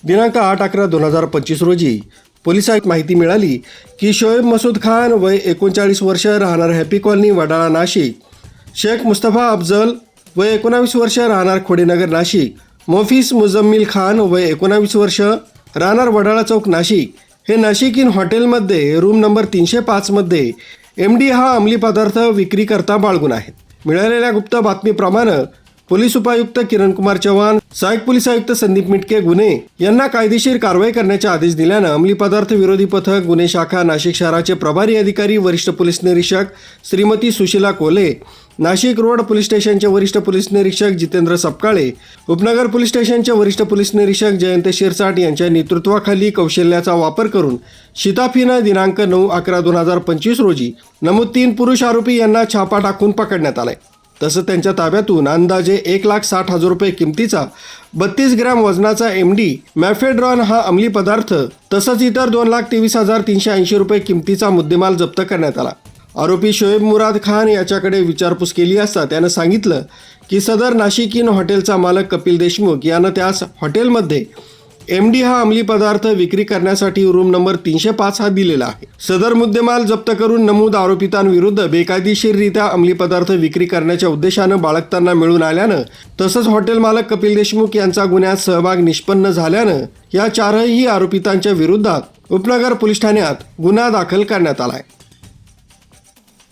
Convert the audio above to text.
दिनांक 8/11/2025 रोजी पोलिसांना माहिती मिळाली की शोएब मसूद खान वय 39 वर्ष राहणार हॅपी कॉलनी वडाळा नाशिक, शेख मुस्तफा अफजल वय 19 वर्ष राहणार खोडेनगर नाशिक, मोफिस मुजम्मिल खान वय 19 वर्ष राहणार वडाळा चौक नाशिक हे नाशिक इन हॉटेलमध्ये रूम नंबर 305 मध्ये MD हा अंमली पदार्थ विक्री करता बाळगून आहेत. मिळालेल्या गुप्त बातमीप्रमाणे पोलीस उपायुक्त किरण कुमार चव्हाण, सहाय्यक पोलीस आयुक्त संदीप मिटके गुन्हे यांना कायदेशीर कारवाई करण्याचे आदेश दिल्यानं अंमली पदार्थ विरोधी पथक गुन्हे शाखा नाशिक शहराचे प्रभारी अधिकारी वरिष्ठ पोलीस निरीक्षक श्रीमती सुशीला कोले, नाशिक रोड पोलीस स्टेशनचे वरिष्ठ पोलीस निरीक्षक जितेंद्र सपकाळे, उपनगर पोलीस स्टेशनचे वरिष्ठ पोलीस निरीक्षक जयंत शिरसाट यांच्या नेतृत्वाखाली कौशल्याचा वापर करून शिताफीनं दिनांक 9/11/2025 रोजी नमूद 3 पुरुष आरोपी यांना छापा टाकून पकडण्यात आलाय. तसंच त्यांच्या ताब्यातून अंदाजे 1,60,000 रुपये किमतीचा 32 ग्रॅम वजनाचा MD मॅफेड्रॉन हा अंमली पदार्थ तसंच इतर 2,23,380 रुपये किमतीचा मुद्देमाल जप्त करण्यात आला. आरोपी शोएब मुराद खान याच्याकडे विचारपूस केली असता त्यानं सांगितलं की सदर नाशिक इन हॉटेलचा मालक कपिल देशमुख यानं त्यास हॉटेलमध्ये MD हा अंमली पदार्थ विक्री करण्यासाठी रूम नंबर 305 हा दिलेला आहे. सदर मुद्देमाल जप्त करून नमूद आरोपितांविरुद्ध बेकायदेशीररित्या अंमली पदार्थ विक्री करण्याच्या उद्देशानं बाळगताना मिळून आल्यानं तसंच हॉटेल मालक कपिल देशमुख यांचा गुन्ह्यात सहभाग निष्पन्न झाल्यानं या 4ही आरोपितांच्या विरोधात उपनगर पोलीस ठाण्यात गुन्हा दाखल करण्यात आला आहे.